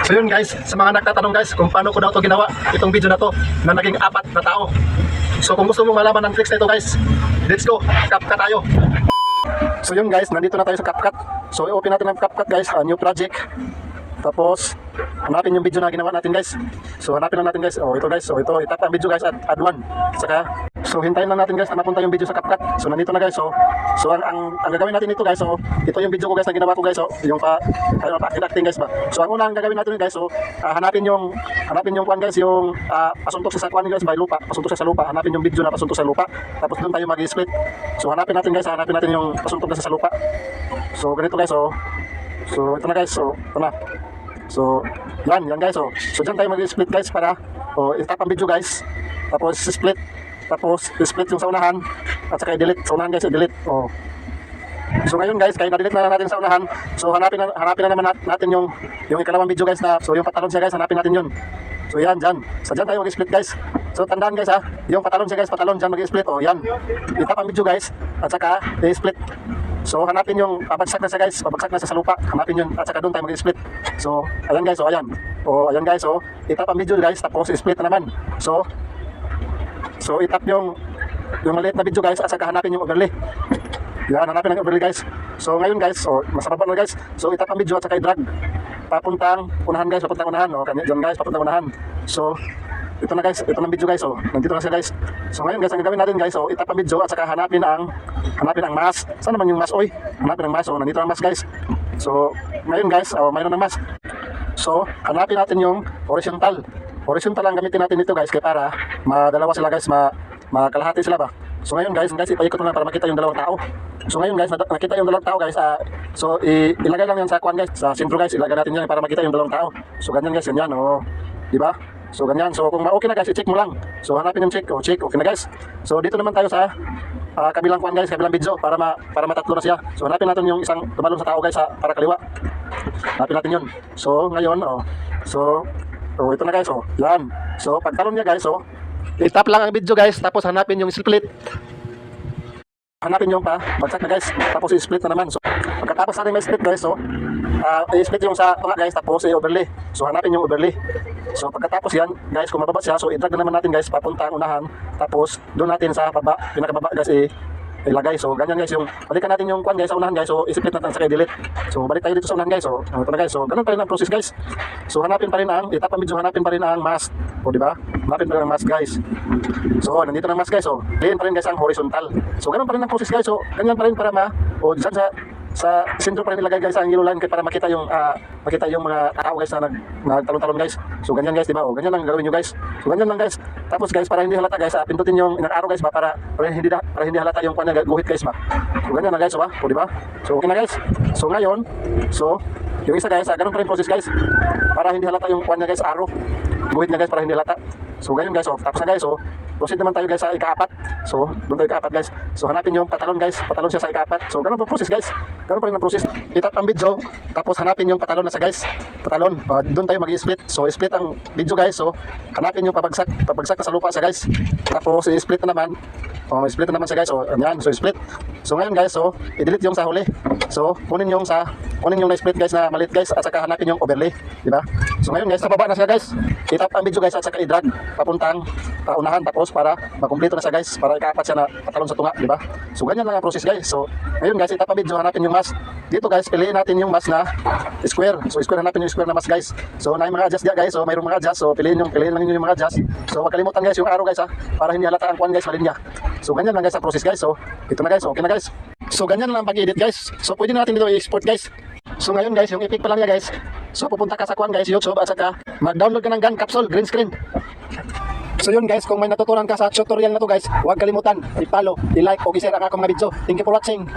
So yun guys, sa mga nagtatanong guys kung paano ko daw to ginawa, itong video na to na naging 4 na tao. So kung gusto mo malaman ng tricks na ito guys, let's go, CapCut tayo. So yun guys, nandito na tayo sa CapCut. So i-open natin ang CapCut guys, new project. Tapos hanapin yung video na ginawa natin guys. So hanapin lang natin guys. Oh ito guys. So ito itap ang video guys at add one. Saka so hintayin lang natin guys na mapunta yung video sa CapCut. So nandito na guys. So ang gagawin natin ito guys. So ito yung video ko guys na ginawa ko guys. So yung pa acting guys ba. So ang unang gagawin natin guys. So hanapin yung kuan guys, yung pasuntok sa kuan guys by lupa. Pasuntok sa lupa. Hanapin yung video na pasuntok sa lupa. Tapos doon tayo mag-split. So hanapin natin guys. Hanapin natin yung pasuntok na sa lupa. So ganito guys. So ito na guys. So ito na. So, yan guys, so dyan tayo mag-split guys para itap ang video guys. Tapos split. Tapos split yung sa unahan at saka i-delete sa unahan guys, i-delete. So ngayon guys, kaya na-delete na natin sa unahan. So hanapin na naman natin yung ikalawang video guys na so yung patalon siya guys, hanapin natin yun. So yan dyan. So dyan tayo mag-split guys. So tandaan guys ha, yung patalon siya guys, patalon dyan mag-split. Yan. Itap ang video guys at saka i-split. So hanapin yung pabagsak na siya guys, pabagsak na siya sa lupa. Hanapin yun at saka doon tayo mag-split. So ayan guys, ayan. Ayan guys, itap ang video guys tapos split na naman. So itap yung maliit na video guys at saka hanapin yung overlay. Yan, hanapin ang overlay guys. So ngayon guys, nasa baba na guys. So itap ang video at saka i-drag papuntang unahan guys, papuntang unahan. Diyan guys, papuntang unahan. So ito na guys, ito na video guys. Nandito na siya guys. So ngayon guys, ang gagawin natin guys, itap ang video at saka hanapin ang mask. Saan naman yung mask? Hanapin ang mask. Nandito ang mask guys. So ngayon guys, mayroon ng mask. So hanapin natin yung horizontal. Horizontal ang gamitin natin dito guys, kaya para madalawa sila guys, makalahati sila ba. So ngayon guys, ipaikot mo lang para makita yung dalawang tao. So ngayon guys, nakita yung dalawang tao guys. So ilagay lang yan sa kuan guys, sa sentro guys, ilagay natin yan para makita yung dalawang tao. So ganyan guys, ganyan di ba? So ganyan. So kung okay na guys, i-check mo lang. So hanapin yung check. Check. Okay na guys. So dito naman tayo sa kabilang kuan guys, kabilang video para matatlo na siya. So hanapin natin yung isang tumalon sa tao guys para kaliwa. Hanapin natin yun. So ngayon, ito na guys, yan. So pagtalon niya guys, i-tap lang ang video guys, tapos hanapin yung split. Hanapin yung bagsak na guys, tapos i-split na naman. So pagkatapos natin may split guys, i-split yung sa tunga guys, tapos i-overlay. So hanapin yung overlay. So pagkatapos yan guys, kung mababa siya, so i-drag na naman natin guys papunta ang unahan. Tapos doon natin sa baba, pinakababa guys ilagay. So ganyan guys, yung balikan natin yung kuan guys sa unahan guys. So i-split natin sa delete. So balik tayo dito sa unahan guys. So ito na guys. So ganun pa rin ang process guys. So hanapin pa rin ang itap ang video, hanapin pa rin ang mask. Di ba? Hanapin pa rin ang mask guys. So nandito na ang mask guys. So diyan pa rin guys ang horizontal. So ganun pa rin ang process guys. So ganyan pa rin para dyan sa sentro pa rin ilagay guys ang yellow line para makita yung mga tao guys na nagtalon-talon guys. So ganyan guys, di ba? Ganyan lang gagawin niyo guys. So ganyan lang guys. Tapos guys, para hindi halata guys, pindutin yung inang arrow guys ba para hindi halata yung kunya guhit guys ba. So ganyan lang guys, ba? Di ba? So okay na guys. So ngayon, yung isa guys, ganun pa rin process guys. Para hindi halata yung kunya guys, arrow. Guhit niya guys para hindi halata. So ganyan guys, tapos na guys, proceed naman tayo guys sa ika-4. So doon tayo ika-4 guys. So hanapin yung patalon guys, patalon siya sa ika-4. So ganun pa process guys. Ganun pa rin ang process. Itap ang video, tapos hanapin yung patalon na sa guys. Patalon, doon tayo mag-split. So split ang video guys. So hanapin yung pabagsak na sa lupa sa guys. Tapos i-split na naman. Split na naman siya guys. Yan, so split. So ngayon guys, i-delete yung sa huli. So kunin yung na-split guys na maliit guys at saka hanapin yung overlay, di ba? So ngayon guys, sa baba na siya guys. Itap ang video guys at saka i-drag papuntang unahan tapos para makumpleto na siya guys, para ika-4 siya na patalon sa tunga, di ba? So ganyan lang ang process guys. So ngayon guys, itap ang video, hanapin yung mask. Dito guys, piliin natin yung mask na square. So square, hanapin yung square na mask guys. So na yung mga adjust guys. So mayroong mga adjust. So piliin lang niyo yung mga adjust. So wag kalimutan guys yung arrow guys para hindi halata ang kuan guys, malinya. So ganyan lang guys ang process guys. So ito na guys, okay na guys. So ganyan lang pag-edit guys. So pwede na natin dito i-export guys. So ngayon guys, yung epic pa lang niya guys. So pupunta ka sa kuan guys, YouTube at saka mag-download ka ng gun capsule green screen. So yun guys, kung may natutunan ka sa tutorial na to guys, huwag kalimutan i-follow, i-like o i-share ang akong mga video. Thank you for watching.